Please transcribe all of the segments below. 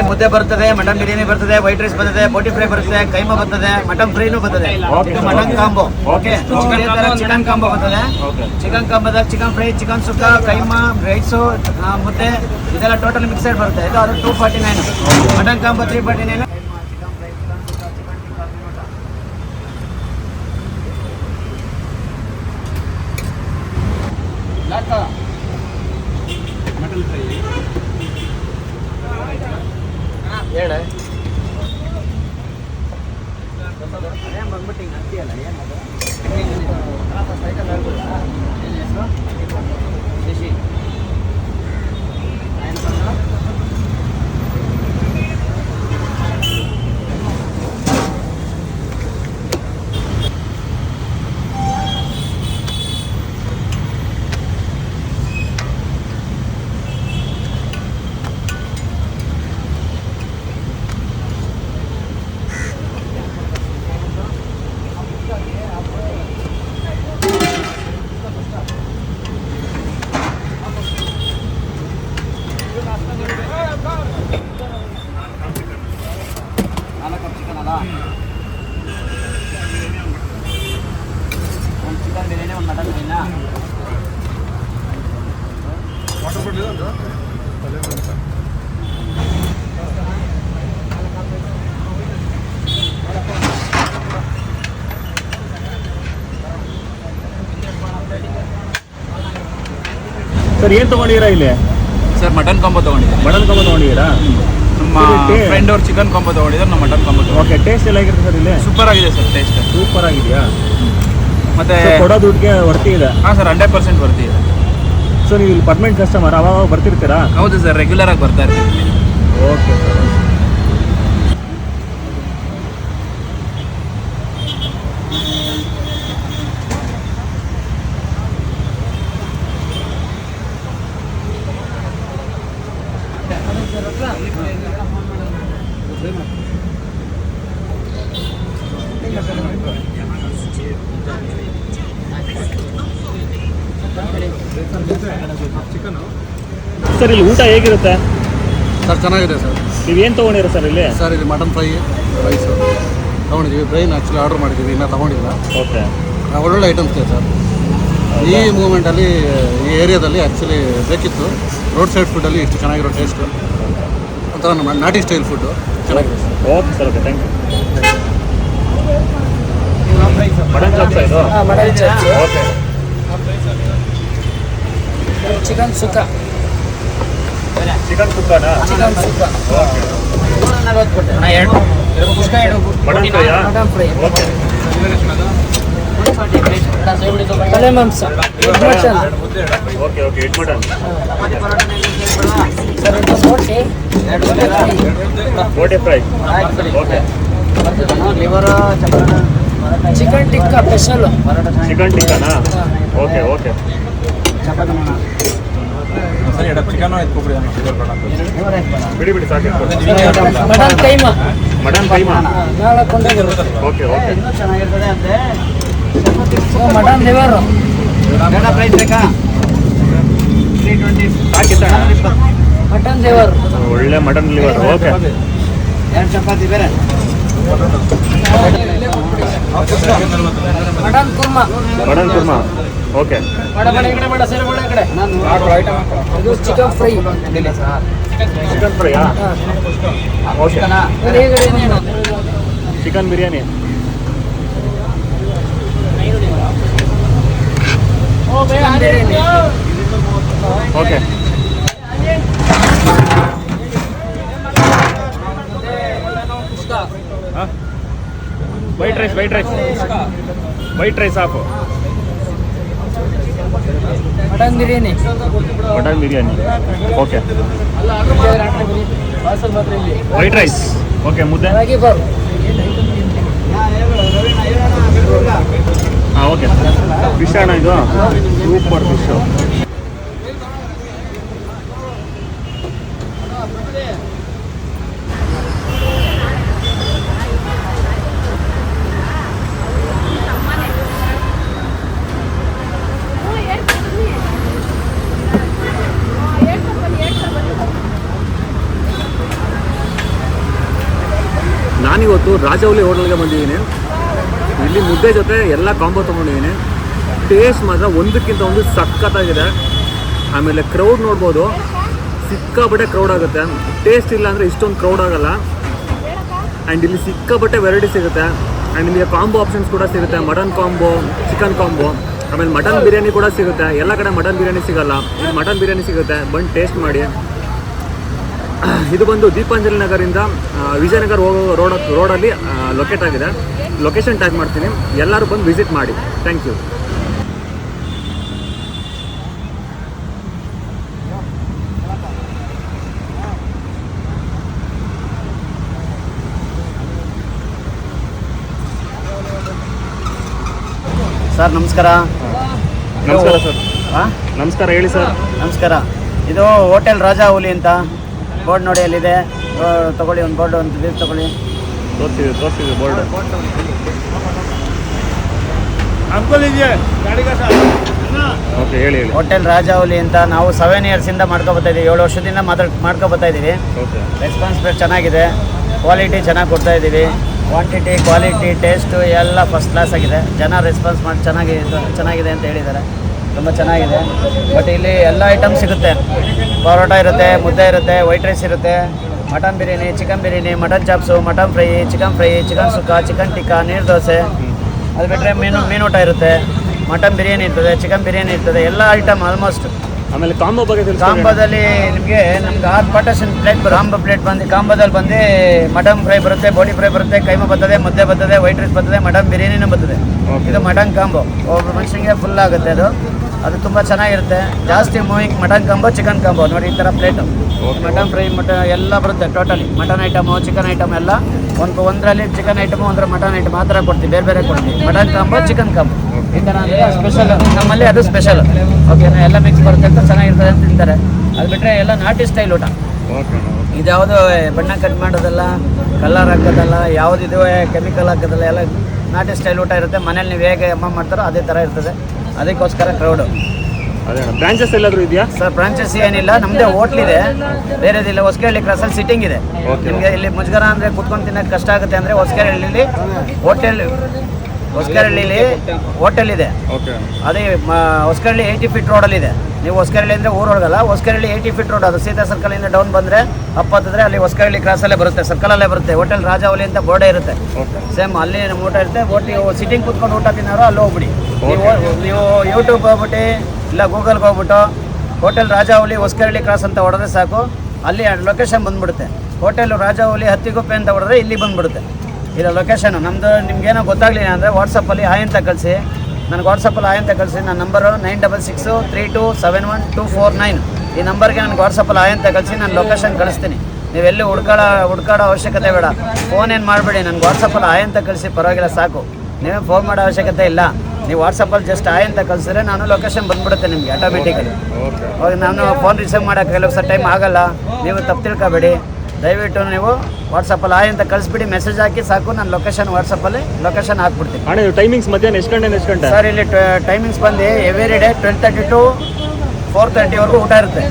ಮುದ್ದೆ ಬರ್ತದೆ, ಮಟನ್ ಬಿರಿಯಾನಿ ಬರ್ತದೆ, ವೈಟ್ ರೈಸ್ ಬರ್ತದೆ, ಬೋಟಿ ಫ್ರೈ ಬರ್ತದೆ, ಕೈಮಾ ಬರ್ತದೆ, ಮಟನ್ ಫ್ರೈನು ಬರ್ತದೆ, mutton combo. Okay, chicken combo ಬರ್ತದೆ. ಚಿಕನ್ ಕಾಂಬೋದಾಗ ಚಿಕನ್ ಫ್ರೈ, ಚಿಕನ್ ಸುಕ್ಕ, ಕೈಮಾ, ರೈಸು, ಮುದ್ದೆ ಇದೆಲ್ಲ ಟೋಟಲ್ ಮಿಕ್ಸೆಡ್ ಬರುತ್ತೆ. ಇದು ಅದು 249. Mutton combo 349. ಮಟನ್ ಫ್ರೈ ಹೇಳ ಅದೇ ಬಂದ್ಬಿಟ್ಟು ಹಿಂಗೆ ಅಂತೀಯಲ್ಲ ಏನದು ಸೈಕಲ್ ಹೇಳ್ಬೋದಾ ಏನು ಹೆಸರು ಶಶಿ ಚಿಕನ್ ಬಿರಿಯಾನಿ ಒಂದು ಮಟನ್ ಬಿರಿಯಾನಿ ಸರ್ ಏನು ತೊಗೊಂಡಿದ್ದೀರಾ ಇಲ್ಲಿ? ಸರ್ ಮಟನ್ ಕಾಂಬೋ ತೊಗೊಂಡಿದ್ದೀರಾ? ಮಟನ್ ಕಾಂಬೋ ತೊಗೊಂಡಿದ್ದೀರಾ? ನಮ್ಮ ಫ್ರೆಂಡ್ ಅವ್ರು ಚಿಕನ್ ಕಾಂಬೋ ತೊಗೊಂಡಿದ್ದಾರೆ, ನಮ್ಮ ಮಟನ್ ಕಾಂಬೋ. ಓಕೆ, ಟೇಸ್ಟ್ ಎಲ್ಲ ಆಗಿರುತ್ತೆ ಸರ್ ಇಲ್ಲಿ? ಸೂಪರ್ ಆಗಿದೆ ಸರ್, ಟೇಸ್ಟ್ ಸೂಪರ್ ಆಗಿದೆಯಾ? ಮತ್ತೆ ಕೊಡೋ ದುಡ್ಡಿಗೆ ವರ್ತಿ ಇದೆ? ಹಾಂ ಸರ್, 100% ವರ್ತಿ ಇದೆ. ಸೊ ನೀವು ಇಲ್ಲಿ ಪರ್ಮನೆಂಟ್ ಕಸ್ಟಮರ್, ಅವಾಗ ಬರ್ತಿರ್ತೀರಾ? ಹೌದು ಸರ್, ರೆಗ್ಯುಲರ್ ಆಗಿ ಬರ್ತಾ ಇರ್ತೀವಿ. Okay sir. ಸರ್ ಇಲ್ಲಿ ಊಟ ಹೇಗಿರುತ್ತೆ ಸರ್? ಚೆನ್ನಾಗಿದೆ ಸರ್. ನೀವೇನು ತೊಗೊಂಡಿರ ಸರ್ ಇಲ್ಲಿ? ಸರ್ ಇಲ್ಲಿ ಮಟನ್ ಫ್ರೈ, ರೈಸು ತೊಗೊಂಡಿದ್ದೀವಿ. ಬ್ರೈನ್ ಆ್ಯಕ್ಚುಲಿ ಆರ್ಡರ್ ಮಾಡಿದ್ದೀವಿ, ಇನ್ನೂ ತೊಗೊಂಡಿಲ್ಲ. ಓಕೆ, ಒಳ್ಳೊಳ್ಳೆ ಐಟಮ್ಸ್ ಇದೆ ಸರ್. ಈ ಮೂಮೆಂಟಲ್ಲಿ ಈ ಏರಿಯಾದಲ್ಲಿ ಆ್ಯಕ್ಚುಲಿ ಬೇಕಿತ್ತು. ರೋಡ್ ಸೈಡ್ ಫುಡ್ಡಲ್ಲಿ ಇಷ್ಟು ಚೆನ್ನಾಗಿರೋ ಟೇಸ್ಟು, ಒಂಥರ ನಮ್ಮ ನಾಟಿ ಸ್ಟೈಲ್ ಫುಡ್ಡು ಚೆನ್ನಾಗಿದೆ sir. Okay sir, okay, thank you. Mutton chops ಇದು? Mutton chops. Okay. Chicken sukka. Chicken ಸುಕ್ಕನಾ? ಚಿಕನ್ ಸುಕ್ಕ. ಓಕೆ. ಮಟನ್ ಫ್ರೈಯಾ? Mutton fry. ಓಕೆ. ತಲೆ ಮಾಂಸ. Mutton. Okay, okay, it mutton. Sir ಇದು boti. Boti fry. Okay. Chicken tikka special. Chicken ಟಿಕ್ಕಾನಾ? Okay, okay. ಬಿಡಿ ಬಿಡಿ ಸಾಕು. ಮಟನ್ ಕೈಮಾ. ಮಟನ್ ಕೈಮಾ? ನಾಳೆ ಕೊಂಡೇ ಬರುತ್ತೆ. Okay, okay. ಚೆನ್ನಾಗಿರ್ತದೆ ಅಂತೆ. Mutton liver. ಪ್ರೈಸ್ ಬೇಕಾ? 320 ಸಾಕಿತ್ತಣ್ಣ? Mutton liver. ಒಳ್ಳೆ ಮಟನ್ ಲಿವರ್. ಓಕೆ. 2 ಚಪಾತಿ ಬೇರೆ. Mutton korma. Mutton korma. Okay. ಇದು ಚಿಕನ್ ಫ್ರೈ. ಚಿಕನ್ ಫ್ರೈಯಾ? Okay. Chicken biryani. Okay. White rice, white rice, white rice ಹಾಕು. Mutton biryani. Mutton biryani. Okay. White rice. Okay, ಮುದ್ದೆ. ರಾಗಿ ಬಾರ್. ಹಾಂ, ಓಕೆ. ಫಿಶ್ ಅಣ್ಣ ಇದು? Super fish. ಇವತ್ತು ರಾಜವಲಿ ಹೋಟೆಲ್ಗೆ ಬಂದಿದ್ದೀನಿ. ಇಲ್ಲಿ ಮುದ್ದೆ ಜೊತೆ ಎಲ್ಲ ಕಾಂಬೋ ತೊಗೊಂಡಿದ್ದೀನಿ. ಟೇಸ್ಟ್ ಮಾತ್ರ ಒಂದಕ್ಕಿಂತ ಒಂದು ಸಖತ್ತಾಗಿದೆ. ಆಮೇಲೆ ಕ್ರೌಡ್ ನೋಡ್ಬೋದು, ಸಿಕ್ಕಾಪಟ್ಟೆ ಕ್ರೌಡ್ ಆಗುತ್ತೆ. ಟೇಸ್ಟ್ ಇಲ್ಲ ಅಂದರೆ ಇಷ್ಟೊಂದು ಕ್ರೌಡ್ ಆಗಲ್ಲ. ಆ್ಯಂಡ್ ಇಲ್ಲಿ ಸಿಕ್ಕಾಪಟ್ಟೆ ವೆರೈಟಿ ಸಿಗುತ್ತೆ. ಆ್ಯಂಡ್ ನಿಮಗೆ ಕಾಂಬೋ ಆಪ್ಷನ್ಸ್ ಕೂಡ ಸಿಗುತ್ತೆ. ಮಟನ್ ಕಾಂಬೋ, ಚಿಕನ್ ಕಾಂಬೋ, ಆಮೇಲೆ ಮಟನ್ ಬಿರಿಯಾನಿ ಕೂಡ ಸಿಗುತ್ತೆ. ಎಲ್ಲ ಕಡೆ ಮಟನ್ ಬಿರಿಯಾನಿ ಸಿಗಲ್ಲ, ಇಲ್ಲಿ ಮಟನ್ ಬಿರಿಯಾನಿ ಸಿಗುತ್ತೆ. ಬಂದು ಟೇಸ್ಟ್ ಮಾಡಿ. ಇದು ಬಂದು ದೀಪಾಂಜಲಿ ನಗರಿಂದ ವಿಜಯನಗರ ಹೋಗೋ ರೋಡಲ್ಲಿ ಲೊಕೇಟ್ ಆಗಿದೆ. ಲೊಕೇಶನ್ ಟ್ಯಾಗ್ ಮಾಡ್ತೀನಿ, ಎಲ್ಲರೂ ಬಂದು ವಿಸಿಟ್ ಮಾಡಿ. Thank you. ಸರ್ ನಮಸ್ಕಾರ. ನಮಸ್ಕಾರ ಸರ್. ಹಾಂ ನಮಸ್ಕಾರ, ಹೇಳಿ ಸರ್. ನಮಸ್ಕಾರ. ಇದು ಹೋಟೆಲ್ ರಾಜಾಹುಲಿ ಅಂತ ಬೋರ್ಡ್ ನೋಡಿ ಅಲ್ಲಿದೆ. ತಗೊಳ್ಳಿ, ಒಂದು ಬೋರ್ಡ್ ಒಂದು ಇದು ತಗೊಳ್ಳಿ. ತೋರಿಸಿದೆ ಬೋರ್ಡ್. ಓಕೆ, ಹೇಳಿ. ಹೋಟೆಲ್ ರಾಜಾಹುಲಿ ಅಂತ ನಾವು 7 ಇಯರ್ಸಿಂದ ಮಾಡ್ಕೊಬತ್ತಾ ಇದ್ದೀವಿ. 7 ವರ್ಷದಿಂದ ಮಾಡ್ಕೊಬತ್ತಾ ಇದ್ದೀವಿ. ಓಕೆ. ರೆಸ್ಪಾನ್ಸ್ ಚೆನ್ನಾಗಿದೆ, ಕ್ವಾಲಿಟಿ ಚೆನ್ನಾಗಿ ಕೊಡ್ತಾ ಇದ್ದೀವಿ. ಕ್ವಾಂಟಿಟಿ, ಕ್ವಾಲಿಟಿ, ಟೇಸ್ಟು ಎಲ್ಲ ಫಸ್ಟ್ ಕ್ಲಾಸ್ ಆಗಿದೆ. ಜನ ರೆಸ್ಪಾನ್ಸ್ ಮಾಡಿ ಚೆನ್ನಾಗಿದೆ ಅಂತ ಹೇಳಿದ್ದಾರೆ. ತುಂಬ ಚೆನ್ನಾಗಿದೆ. ಬಟ್ ಇಲ್ಲಿ ಎಲ್ಲ ಐಟಮ್ ಸಿಗುತ್ತೆ. ಪರೋಟ ಇರುತ್ತೆ, ಮುದ್ದೆ ಇರುತ್ತೆ, ವೈಟ್ ರೈಸ್ ಇರುತ್ತೆ, mutton biryani, chicken biryani, mutton chops, mutton fry, chicken sukka, chicken tikka, ನೀರು ದೋಸೆ. ಅದು ಬಿಟ್ಟರೆ ಮೀನೂಟ ಇರುತ್ತೆ, ಮಟನ್ ಬಿರಿಯಾನಿ ಇರ್ತದೆ, ಚಿಕನ್ ಬಿರಿಯಾನಿ ಇರ್ತದೆ, ಎಲ್ಲ ಐಟಮ್ ಆಲ್ಮೋಸ್ಟ್. ಆಮೇಲೆ ಕಾಂಬೋ ಬಗ್ಗೆ ತಿಳಿಸಿ. ಕಾಂಬೋದಲ್ಲಿ ನಮಗೆ 6 ಪಾರ್ಟೇಷನ್ ಪ್ಲೇಟ್ ಕಾಂಬೋ ಪ್ಲೇಟ್ ಬಂದು ಕಾಂಬೋದಲ್ಲಿ ಬಂದು ಮಟನ್ ಫ್ರೈ ಬರುತ್ತೆ, ಬೋಟಿ ಫ್ರೈ ಬರುತ್ತೆ, ಕೈಮಾ ಬರ್ತದೆ, ಮುದ್ದೆ ಬರ್ತದೆ, ವೈಟ್ ರೈಸ್ ಬರ್ತದೆ, ಮಟನ್ ಬಿರಿಯಾನಿನೂ ಬರ್ತದೆ. ಇದು ಮಟನ್ ಕಾಂಬೋ. ಒಬ್ಬರು ಮನುಷ್ಯನಿಗೆ ಫುಲ್ ಆಗುತ್ತೆ. ಅದು ತುಂಬ ಚೆನ್ನಾಗಿರುತ್ತೆ. ಜಾಸ್ತಿ moving mutton combo, chicken combo ನೋಡಿ ಈ ಥರ ಪ್ಲೇಟು. ಮಟನ್ ಫ್ರೈ, ಎಲ್ಲ ಬರುತ್ತೆ totally. Mutton item, chicken item ಎಲ್ಲ ಒಂದರಲ್ಲಿ ಚಿಕನ್ ಐಟಮು, ಒಂದರ ಮಟನ್ ಐಟಮ್ ಆ ಥರ ಕೊಡ್ತೀವಿ. ಬೇರೆ ಕೊಡ್ತೀವಿ. ಮಟನ್ ಕಾಂಬೋ, ಚಿಕನ್ ಕಾಂಬೋ ಈ ಥರ ಅಂದರೆ ಸ್ಪೆಷಲ್. ನಮ್ಮಲ್ಲಿ ಅದು ಸ್ಪೆಷಲ್. ಓಕೆನಾ, ಎಲ್ಲ ಮಿಕ್ಸ್ ಬರುತ್ತೆ ಅಂತ ಚೆನ್ನಾಗಿರ್ತದೆ ಅಂತ ತಿಂತಾರೆ. ಅದು ಬಿಟ್ಟರೆ ಎಲ್ಲ ನಾಟಿ ಸ್ಟೈಲ್ ಊಟ. ಇದ್ಯಾವುದು ಬಣ್ಣ ಕಟ್ ಮಾಡೋದಲ್ಲ, ಕಲರ್ ಹಾಕೋದಲ್ಲ, ಯಾವುದಿದು ಕೆಮಿಕಲ್ ಹಾಕೋದಲ್ಲ, ಎಲ್ಲ ನಾಟಿ ಸ್ಟೈಲ್ ಊಟ ಇರುತ್ತೆ. ಮನೇಲಿ ನೀವು ಹೇಗೆ ಅಮ್ಮ ಮಾಡ್ತಾರೋ ಅದೇ ಥರ ಇರ್ತದೆ. ಅದಕ್ಕೋಸ್ಕರ ಕ್ರೌಡು. ಅದೇ ಬ್ರಾಂಚಸ್ ಎಲ್ಲಾದರೂ ಇದೆಯಾ ಸರ್? ಬ್ರಾಂಚಸ್ ಏನಿಲ್ಲ, ನಮ್ಮದೇ ಹೋಟ್ಲಿದೆ, ಬೇರೆದಿಲ್ಲ. ಹೊಸಕೆರಳ್ಳಿ ಕ್ರಾಸಲ್ಲಿ ಸಿಟ್ಟಿಂಗ್ ಇದೆ. ನಿಮಗೆ ಇಲ್ಲಿ ಮುಜುಗರ ಅಂದರೆ ಕುತ್ಕೊಂಡು ತಿನ್ನೋಕ್ಕೆ ಕಷ್ಟ ಆಗುತ್ತೆ ಅಂದರೆ ಹೊಸಕೆರಳ್ಳಿಲಿ ಹೋಟೆಲ್ ಇದೆ. ಅದೇ ಹೊಸಕೆರಳ್ಳಿ 80 ಫೀಟ್ ರೋಡಲ್ಲಿದೆ. ನೀವು ಹೊಸಕೆರಳ್ಳಿ ಅಂದರೆ ಊರೊಳಗಲ್ಲ, ಹೊಸಕೆರಳ್ಳಿ 80 ಫೀಟ್ ರೋಡ್. ಅದು ಸೀತಾ ಸರ್ಕಲಿಂದ ಡೌನ್ ಬಂದರೆ ಹತ್ತಿದ್ರೆ ಅಲ್ಲಿ ಹೊಸಕೆರಳ್ಳಿ ಕ್ರಾಸಲ್ಲೇ ಬರುತ್ತೆ, ಸರ್ಕಲಲ್ಲೇ ಬರುತ್ತೆ. ಹೋಟೆಲ್ ರಾಜಾಹುಲಿ ಅಂತ ಬೋರ್ಡೇ ಇರುತ್ತೆ. ಸೇಮ್ ಅಲ್ಲಿ ಊಟ ಇರುತ್ತೆ. ಸಿಟ್ಟಿಂಗ್ ಕುತ್ಕೊಂಡು ಊಟ ತಿನ್ನೋರು ಅಲ್ಲಿ ಹೋಗ್ಬಿಡಿ. ನೀವು ಯೂಟ್ಯೂಬ್ ಹೋಗ್ಬಿಟ್ಟು ಇಲ್ಲ ಗೂಗಲ್ಗೆ ಹೋಗ್ಬಿಟ್ಟು ಹೋಟೆಲ್ ರಾಜಾಹುಲಿ ಹೊಸಕೆರಳ್ಳಿ ಕ್ರಾಸ್ ಅಂತ ಹೊಡೆದ್ರೆ ಸಾಕು, ಅಲ್ಲಿ ಲೊಕೇಶನ್ ಬಂದ್ಬಿಡುತ್ತೆ. ಹೋಟೆಲ್ ರಾಜಾಹುಲಿ ಹತ್ತಿಗುಪ್ಪೆ ಅಂತ ಹೊಡೆದ್ರೆ ಇಲ್ಲಿ ಬಂದ್ಬಿಡುತ್ತೆ. ಇಲ್ಲ ಲೊಕೇಶನು ನಮ್ಮದು. ನಿಮ್ಗೇನೋ ಗೊತ್ತಾಗಲಿಲ್ಲ ಅಂದರೆ ವಾಟ್ಸಪ್ಪಲ್ಲಿ ಹಾಯ್ ಅಂತ ಕಳಿಸಿ. ನನಗೆ ವಾಟ್ಸಪ್ಪಲ್ಲಿ ಹಾಯ್ ಅಂತ ಕಳಿಸಿ. ನನ್ನ ನಂಬರು 9662327149. ಈ ನಂಬರ್ಗೆ ನನಗೆ ವಾಟ್ಸಪ್ಪಲ್ಲಿ ಹಾಯ್ ಅಂತ ಕಳಿಸಿ, ನಾನು ಲೊಕೇಶನ್ ಕಳಿಸ್ತೀನಿ. ನೀವೆಲ್ಲಿ ಹುಡ್ಕಾಡೋ ಅವಶ್ಯಕತೆ ಬೇಡ. ಫೋನ್ ಏನು ಮಾಡಬೇಡಿ, ನನಗೆ ವಾಟ್ಸಪ್ಪಲ್ಲಿ ಹಾಯ್ ಅಂತ ಕಳಿಸಿ, ಪರವಾಗಿಲ್ಲ ಸಾಕು. ನೀವೇ ಫೋನ್ ಮಾಡೋ ಅವಶ್ಯಕತೆ ಇಲ್ಲ. ನೀವು ವಾಟ್ಸಪ್ಪಲ್ಲಿ ಜಸ್ಟ್ ಹಾಯ್ ಅಂತ ಕಳಿಸಿದ್ರೆ ನಾನು ಲೊಕೇಶನ್ ಬಂದ್ಬಿಡುತ್ತೆ ನಿಮಗೆ ಆಟೋಮೆಟಿಕಲಿ. ಅವಾಗ ನಾನು ಫೋನ್ ರಿಸೀವ್ ಮಾಡೋಕ್ಕೆ ಕೆಲವು ಸರ್ ಟೈಮ್ ಆಗಲ್ಲ, ನೀವು ತಪ್ಪು ತಿಳ್ಕೊಬೇಡಿ. ದಯವಿಟ್ಟು ನೀವು ವಾಟ್ಸಪ್ಪಲ್ಲಿ ಹಾಯ್ ಅಂತ ಕಳಿಸ್ಬಿಡಿ, ಮೆಸೇಜ್ ಹಾಕಿ ಸಾಕು. ನಾನು ಲೊಕೇಶನ್ ಲೊಕೇಶನ್ ಹಾಕ್ಬಿಡ್ತೀನಿ. ಅಣ್ಣ ಇದು ಟೈಮಿಂಗ್ಸ್ ಮಧ್ಯಾಹ್ನ ಎಷ್ಟು ಗಂಟೆ? ಸರ್ ಇಲ್ಲಿ ಟೈಮಿಂಗ್ಸ್ ಬಂದು ಎವ್ರಿ ಡೇ 12:30 to 4:30ವರೆಗೂ ಊಟ ಇರುತ್ತೆ.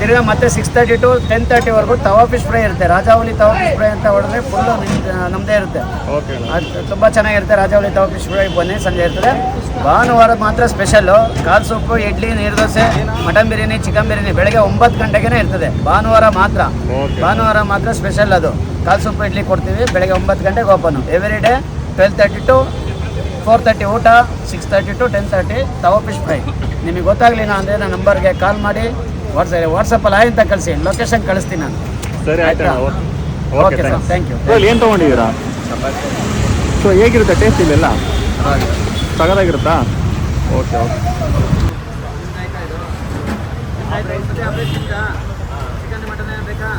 ತಿರ್ಗಾ ಮತ್ತೆ 6:30 to 10:30ವರೆಗೂ ತವಾ ಫಿಶ್ ಫ್ರೈ ಇರುತ್ತೆ. ರಾಜಾಹುಲಿ ತವಾ ಫಿಶ್ ಫ್ರೈ ಅಂತ ಹೊಡೆದ್ರೆ ಫುಲ್ಲು ನಮ್ಮದೇ ಇರುತ್ತೆ. ಅದು ತುಂಬ ಚೆನ್ನಾಗಿರುತ್ತೆ. ರಾಜಾಹುಲಿ ತವಾ ಫಿಶ್ ಫ್ರೈ ಬನ್ನಿ, ಸಂಜೆ ಇರ್ತದೆ. ಭಾನುವಾರ ಮಾತ್ರ ಸ್ಪೆಷಲ್ಲು. ಕಾಲು ಸೂಪು, ಇಡ್ಲಿ, ನೀರು ದೋಸೆ, ಮಟನ್ ಬಿರಿಯಾನಿ, ಚಿಕನ್ ಬಿರಿಯಾನಿ ಬೆಳಗ್ಗೆ 9 ಗಂಟೆಗೆ ಇರ್ತದೆ. ಭಾನುವಾರ ಮಾತ್ರ ಸ್ಪೆಷಲ್. ಅದು ಕಾಲು ಸೂಪು, ಇಡ್ಲಿ ಕೊಡ್ತೀವಿ. ಬೆಳಗ್ಗೆ 9 ಗಂಟೆಗೆ ಓಪನು. ಎವ್ರಿ ಡೇ 12:30 to 4:30 ಊಟ, 6:30 to 10:30 ತವಾ ಫಿಶ್ ಫ್ರೈ. ನಿಮಗೆ ಗೊತ್ತಾಗಲಿಲ್ಲ ಅಂದರೆ ನನ್ನ ನಂಬರ್ಗೆ ಕಾಲ್ ಮಾಡಿ, ವಾಟ್ಸಪ್ಪಲ್ಲಿ ಹಾಯ್ ಅಂತ ಕಳಿಸಿ, ಲೊಕೇಶನ್ ಕಳಿಸ್ತೀನಿ ನಾನು. ಸರಿ, ಆಯ್ತಾ? Okay sir, thank you. ಏನು ತೊಗೊಂಡಿದ್ದೀರಾ? ಸೊ ಹೇಗಿರುತ್ತೆ ಟೇಸ್ಟ್ ಇಲ್ಲೆಲ್ಲ? ಸಗದಾಗಿರುತ್ತಾ? ಓಕೆ. ಚಿಕನ್ ಮಟನ್ ಬೇಕಾ?